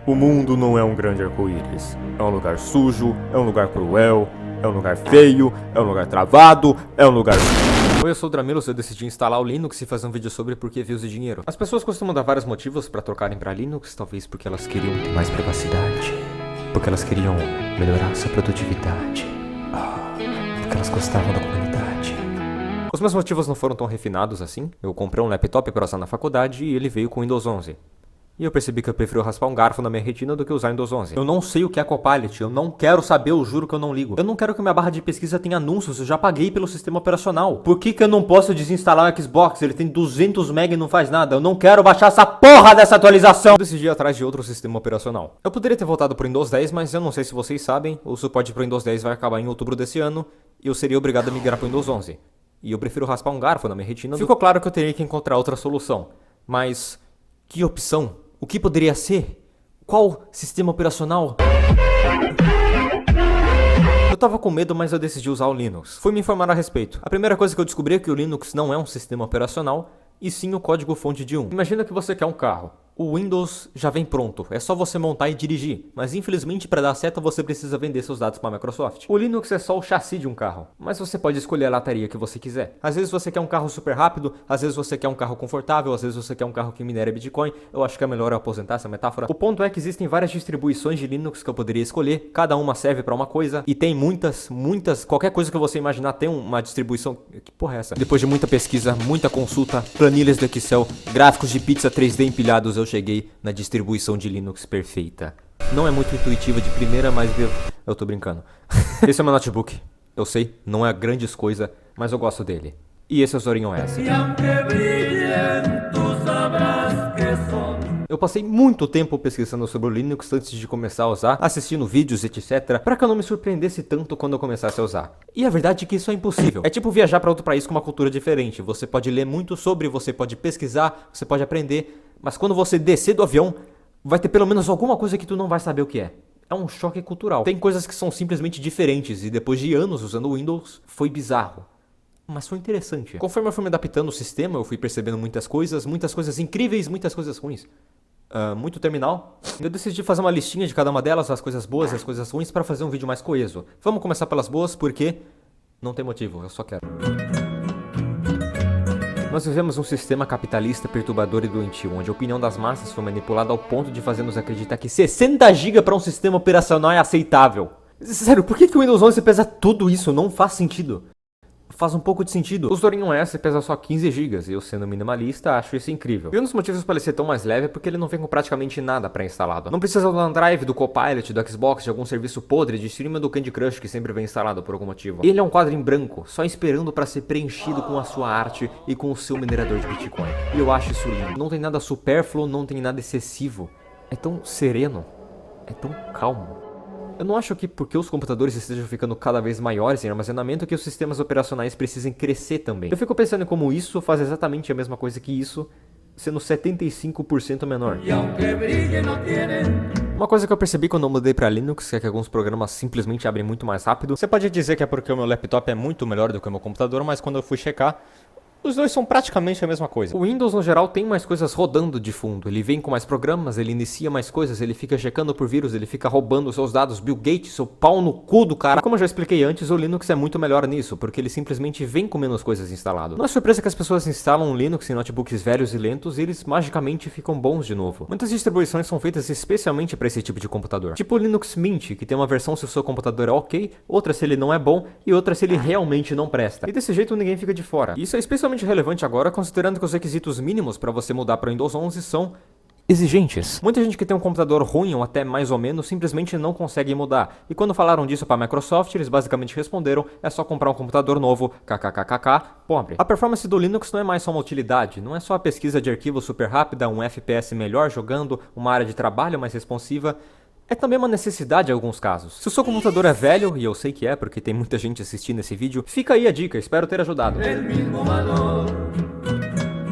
O mundo não é um grande arco-íris. É um lugar sujo, é um lugar cruel, é um lugar feio, é um lugar travado, é um lugar... Oi, eu sou o Dramilos, eu decidi instalar o Linux e fazer um vídeo sobre por que views e dinheiro. As pessoas costumam dar vários motivos para trocarem para Linux, talvez porque elas queriam ter mais privacidade, porque elas queriam melhorar sua produtividade, porque elas gostavam da comunidade. Os meus motivos não foram tão refinados assim. Eu comprei um laptop para usar na faculdade e ele veio com Windows 11. E eu percebi que eu prefiro raspar um garfo na minha retina do que usar Windows 11. Eu não sei o que é Copilot, eu não quero saber, eu juro que eu não ligo. Eu não quero que minha barra de pesquisa tenha anúncios, eu já paguei pelo sistema operacional. Por que eu não posso desinstalar o Xbox? Ele tem 200 MB e não faz nada. Eu não quero baixar essa porra dessa atualização. Eu decidi ir atrás de outro sistema operacional. Eu poderia ter voltado pro Windows 10, mas eu não sei se vocês sabem, o suporte pro Windows 10 vai acabar em outubro desse ano e eu seria obrigado a migrar pro Windows 11. E eu prefiro raspar um garfo na minha retina. Ficou claro que eu teria que encontrar outra solução. Mas que opção? O que poderia ser? Qual sistema operacional? Eu tava com medo, mas eu decidi usar o Linux. Fui me informar a respeito. A primeira coisa que eu descobri é que o Linux não é um sistema operacional, e sim o código-fonte de um. Imagina que você quer um carro. O Windows já vem pronto, é só você montar e dirigir. Mas infelizmente para dar certo você precisa vender seus dados para a Microsoft. O Linux é só o chassi de um carro, mas você pode escolher a lataria que você quiser. Às vezes você quer um carro super rápido, às vezes você quer um carro confortável, às vezes você quer um carro que minera Bitcoin. Eu acho que é melhor eu aposentar essa metáfora. O ponto é que existem várias distribuições de Linux que eu poderia escolher, cada uma serve para uma coisa, e tem muitas, qualquer coisa que você imaginar tem uma distribuição. Que porra é essa? Depois de muita pesquisa, muita consulta, planilhas do Excel, gráficos de pizza 3D empilhados, eu cheguei na distribuição de Linux perfeita. Não é muito intuitiva de primeira, mas eu tô brincando. Esse é o meu notebook. Eu sei, não é grandes coisas, mas eu gosto dele. E esse é o Zorin OS. Eu passei muito tempo pesquisando sobre o Linux antes de começar a usar, assistindo vídeos, etc, para que eu não me surpreendesse tanto quando eu começasse a usar. E a verdade é que isso é impossível. É tipo viajar para outro país com uma cultura diferente. Você pode ler muito sobre, você pode pesquisar, você pode aprender, mas quando você descer do avião, vai ter pelo menos alguma coisa que tu não vai saber o que é. É um choque cultural. Tem coisas que são simplesmente diferentes e depois de anos usando o Windows, foi bizarro. Mas foi interessante. Conforme eu fui me adaptando ao sistema, eu fui percebendo muitas coisas incríveis, muitas coisas ruins. Muito terminal. Eu decidi fazer uma listinha de cada uma delas, as coisas boas e as coisas ruins, para fazer um vídeo mais coeso. Vamos começar pelas boas, porque não tem motivo, eu só quero. Nós vivemos um sistema capitalista perturbador e doentio, onde a opinião das massas foi manipulada ao ponto de fazer-nos acreditar que 60 GB para um sistema operacional é aceitável. Sério, por que o Windows 11 pesa tudo isso? Não faz sentido. Faz um pouco de sentido. O Zorin OS pesa só 15 GB e eu, sendo minimalista, acho isso incrível. E um dos motivos para ele ser tão mais leve é porque ele não vem com praticamente nada pré-instalado. Não precisa do OneDrive, do Copilot, do Xbox, de algum serviço podre, de stream do Candy Crush que sempre vem instalado por algum motivo. Ele é um quadro em branco, só esperando para ser preenchido com a sua arte e com o seu minerador de Bitcoin. E eu acho isso lindo. Não tem nada supérfluo, não tem nada excessivo. É tão sereno, é tão calmo. Eu não acho que porque os computadores estejam ficando cada vez maiores em armazenamento que os sistemas operacionais precisem crescer também. Eu fico pensando em como isso faz exatamente a mesma coisa que isso, sendo 75% menor. Uma coisa que eu percebi quando eu mudei para Linux é que alguns programas simplesmente abrem muito mais rápido. Você pode dizer que é porque o meu laptop é muito melhor do que o meu computador, mas quando eu fui checar, os dois são praticamente a mesma coisa. O Windows, no geral, tem mais coisas rodando de fundo. Ele vem com mais programas, ele inicia mais coisas, ele fica checando por vírus, ele fica roubando seus dados. Bill Gates, seu pau no cu do cara. Como eu já expliquei antes, o Linux é muito melhor nisso, porque ele simplesmente vem com menos coisas instalado. Não é surpresa que as pessoas instalam Linux em notebooks velhos e lentos e eles magicamente ficam bons de novo. Muitas distribuições são feitas especialmente para esse tipo de computador. Tipo o Linux Mint, que tem uma versão se o seu computador é ok, outra se ele não é bom e outra se ele realmente não presta. E desse jeito ninguém fica de fora. Isso é especialmente relevante agora, considerando que os requisitos mínimos para você mudar para o Windows 11 são exigentes. Muita gente que tem um computador ruim ou até mais ou menos simplesmente não consegue mudar. E quando falaram disso para a Microsoft, eles basicamente responderam: é só comprar um computador novo, kkkk, pobre. A performance do Linux não é mais só uma utilidade, não é só a pesquisa de arquivo super rápida, um FPS melhor jogando, uma área de trabalho mais responsiva. É também uma necessidade em alguns casos. Se o seu computador é velho, e eu sei que é porque tem muita gente assistindo esse vídeo, fica aí a dica, espero ter ajudado. É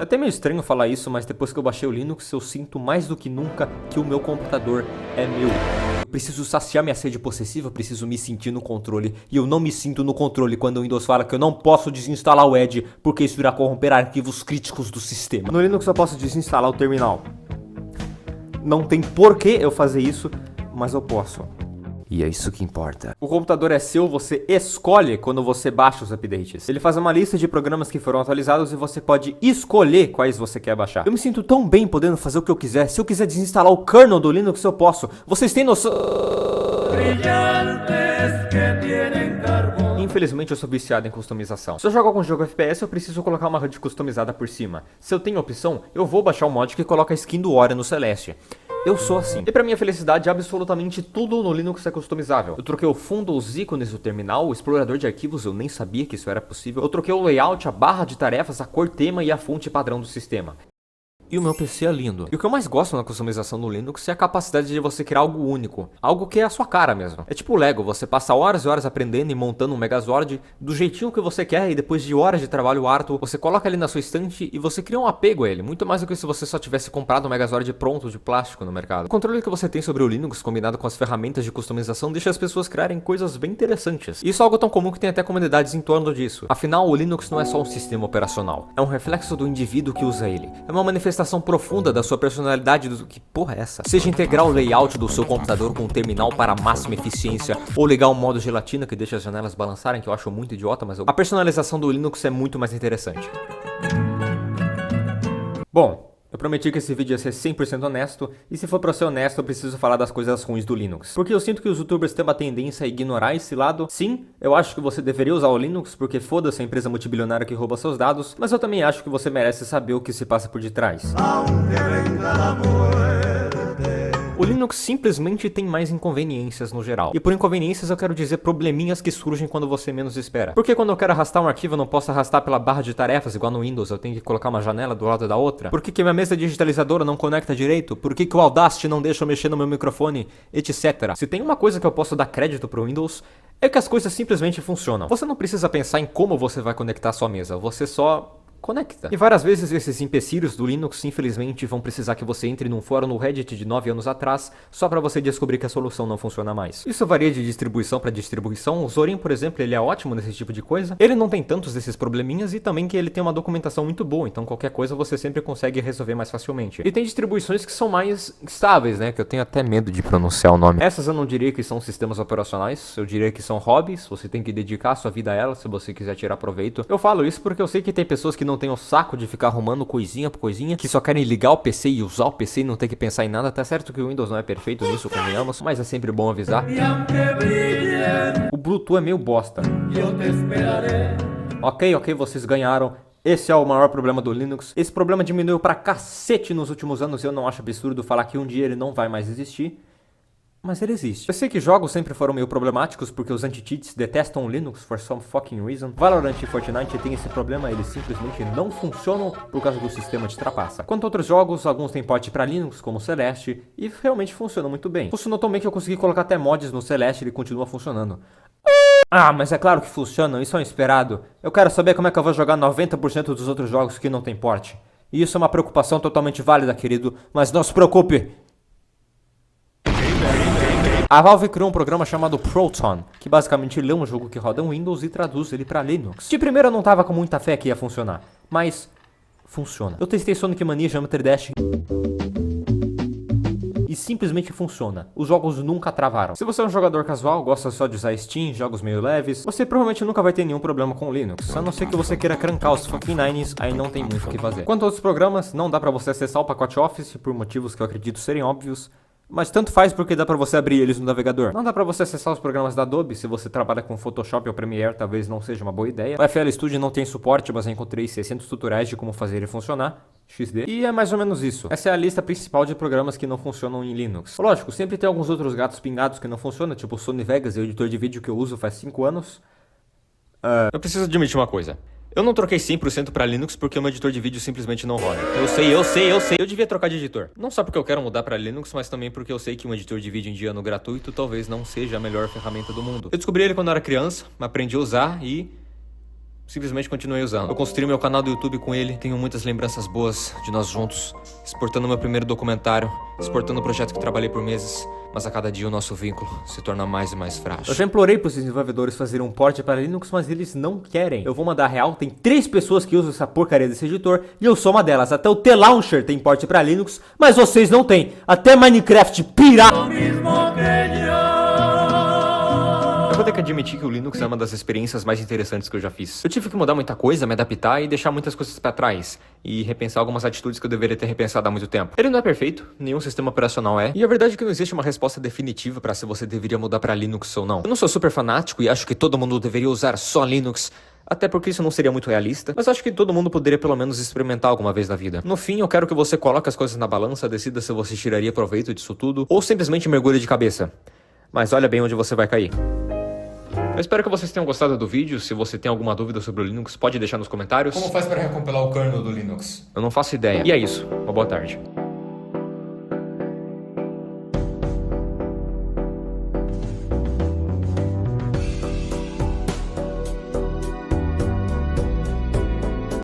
até meio estranho falar isso, mas depois que eu baixei o Linux, eu sinto mais do que nunca que o meu computador é meu. Eu preciso saciar minha sede possessiva, eu preciso me sentir no controle, e eu não me sinto no controle quando o Windows fala que eu não posso desinstalar o Edge, porque isso irá corromper arquivos críticos do sistema. No Linux eu posso desinstalar o terminal. Não tem porquê eu fazer isso, mas eu posso. E é isso que importa. O computador é seu, você escolhe quando você baixa os updates. Ele faz uma lista de programas que foram atualizados e você pode escolher quais você quer baixar. Eu me sinto tão bem podendo fazer o que eu quiser. Se eu quiser desinstalar o kernel do Linux, eu posso. Vocês têm noção? Infelizmente eu sou viciado em customização. Se eu jogo algum jogo FPS, eu preciso colocar uma HUD customizada por cima. Se eu tenho opção, eu vou baixar um mod que coloca a skin do Ori no Celeste. Eu sou assim. E pra minha felicidade, absolutamente tudo no Linux é customizável. Eu troquei o fundo, os ícones do terminal, o explorador de arquivos, eu nem sabia que isso era possível. Eu troquei o layout, a barra de tarefas, a cor tema e a fonte padrão do sistema. E o meu PC é lindo. E o que eu mais gosto na customização do Linux é a capacidade de você criar algo único. Algo que é a sua cara mesmo. É tipo o Lego, você passa horas e horas aprendendo e montando um Megazord do jeitinho que você quer e depois de horas de trabalho árduo, você coloca ele na sua estante e você cria um apego a ele. Muito mais do que se você só tivesse comprado um Megazord pronto de plástico no mercado. O controle que você tem sobre o Linux combinado com as ferramentas de customização deixa as pessoas criarem coisas bem interessantes. E isso é algo tão comum que tem até comunidades em torno disso. Afinal, o Linux não é só um sistema operacional. É um reflexo do indivíduo que usa ele. É uma manifestação profunda da sua personalidade. Que porra é essa? Seja integrar o layout do seu computador com um terminal para máxima eficiência, ou ligar o modo gelatina que deixa as janelas balançarem, que eu acho muito idiota, mas a personalização do Linux é muito mais interessante. Bom, eu prometi que esse vídeo ia ser 100% honesto, e se for pra ser honesto, eu preciso falar das coisas ruins do Linux. Porque eu sinto que os youtubers têm uma tendência a ignorar esse lado. Sim, eu acho que você deveria usar o Linux, porque foda-se a empresa multibilionária que rouba seus dados, mas eu também acho que você merece saber o que se passa por detrás. O Linux simplesmente tem mais inconveniências no geral. E por inconveniências eu quero dizer probleminhas que surgem quando você menos espera. Porque quando eu quero arrastar um arquivo eu não posso arrastar pela barra de tarefas igual no Windows, eu tenho que colocar uma janela do lado da outra? Por que minha mesa digitalizadora não conecta direito? Por que o Audacity não deixa eu mexer no meu microfone? Etc. Se tem uma coisa que eu posso dar crédito pro Windows, é que as coisas simplesmente funcionam. Você não precisa pensar em como você vai conectar a sua mesa, você só conecta. E várias vezes esses empecilhos do Linux, infelizmente, vão precisar que você entre num fórum no Reddit de 9 anos atrás, só pra você descobrir que a solução não funciona mais. Isso varia de distribuição pra distribuição. O Zorin, por exemplo, ele é ótimo nesse tipo de coisa. Ele não tem tantos desses probleminhas e também que ele tem uma documentação muito boa, então qualquer coisa você sempre consegue resolver mais facilmente. E tem distribuições que são mais estáveis, né, que eu tenho até medo de pronunciar o nome. Essas eu não diria que são sistemas operacionais, eu diria que são hobbies, você tem que dedicar a sua vida a elas se você quiser tirar proveito. Eu falo isso porque eu sei que tem pessoas que não tem o saco de ficar arrumando coisinha por coisinha, que só querem ligar o PC e usar o PC e não ter que pensar em nada. Tá certo que o Windows não é perfeito nisso, convenhamos, mas é sempre bom avisar. O Bluetooth é meio bosta. Ok, vocês ganharam. Esse é o maior problema do Linux. Esse problema diminuiu pra cacete nos últimos anos. Eu não acho absurdo falar que um dia ele não vai mais existir, mas ele existe. Eu sei que jogos sempre foram meio problemáticos porque os anti-cheats detestam o Linux for some fucking reason. Valorant e Fortnite tem esse problema, eles simplesmente não funcionam por causa do sistema de trapaça. Quanto a outros jogos, alguns têm port para Linux, como o Celeste, e realmente funcionam muito bem. Funcionou tão bem que eu consegui colocar até mods no Celeste e ele continua funcionando. Ah, mas é claro que funcionam, isso é um esperado. Eu quero saber como é que eu vou jogar 90% dos outros jogos que não tem port. E isso é uma preocupação totalmente válida, querido, mas não se preocupe. A Valve criou um programa chamado Proton, que basicamente lê um jogo que roda em Windows e traduz ele para Linux. De primeira eu não tava com muita fé que ia funcionar, mas funciona. Eu testei Sonic Mania, Geometry Dash e simplesmente funciona. Os jogos nunca travaram. Se você é um jogador casual, gosta só de usar Steam, jogos meio leves, você provavelmente nunca vai ter nenhum problema com o Linux, a não ser que você queira crancar os fucking nines, aí não tem muito o que fazer. Quanto a outros programas, não dá pra você acessar o pacote Office por motivos que eu acredito serem óbvios, mas tanto faz porque dá pra você abrir eles no navegador. Não dá pra você acessar os programas da Adobe, se você trabalha com Photoshop ou Premiere talvez não seja uma boa ideia. O FL Studio não tem suporte, mas eu encontrei 600 tutoriais de como fazer ele funcionar. XD. E é mais ou menos isso. Essa é a lista principal de programas que não funcionam em Linux. Lógico, sempre tem alguns outros gatos pingados que não funcionam, tipo o Sony Vegas, o editor de vídeo que eu uso faz 5 anos. Eu preciso admitir uma coisa. Eu não troquei 100% pra Linux porque o meu editor de vídeo simplesmente não roda. Eu sei. Eu devia trocar de editor. Não só porque eu quero mudar pra Linux, mas também porque eu sei que um editor de vídeo indiano gratuito talvez não seja a melhor ferramenta do mundo. Eu descobri ele quando eu era criança, aprendi a usar e simplesmente continuei usando. Eu construí meu canal do YouTube com ele, tenho muitas lembranças boas de nós juntos, exportando meu primeiro documentário, exportando o projeto que trabalhei por meses, mas a cada dia o nosso vínculo se torna mais e mais frágil. Eu já implorei para os desenvolvedores fazerem um port para Linux, mas eles não querem. Eu vou mandar real, tem 3 pessoas que usam essa porcaria desse editor, e eu sou uma delas. Até o T-Launcher tem port para Linux, mas vocês não têm. Até Minecraft pirata. Eu vou ter que admitir que o Linux é uma das experiências mais interessantes que eu já fiz. Eu tive que mudar muita coisa, me adaptar e deixar muitas coisas pra trás. E repensar algumas atitudes que eu deveria ter repensado há muito tempo. Ele não é perfeito, nenhum sistema operacional é. E a verdade é que não existe uma resposta definitiva pra se você deveria mudar pra Linux ou não. Eu não sou super fanático e acho que todo mundo deveria usar só Linux. Até porque isso não seria muito realista, mas acho que todo mundo poderia pelo menos experimentar alguma vez na vida. No fim, eu quero que você coloque as coisas na balança, decida se você tiraria proveito disso tudo, ou simplesmente mergulhe de cabeça. Mas olha bem onde você vai cair. Eu espero que vocês tenham gostado do vídeo. Se você tem alguma dúvida sobre o Linux, pode deixar nos comentários. Como faz para recompilar o kernel do Linux? Eu não faço ideia. E é isso. Uma boa tarde.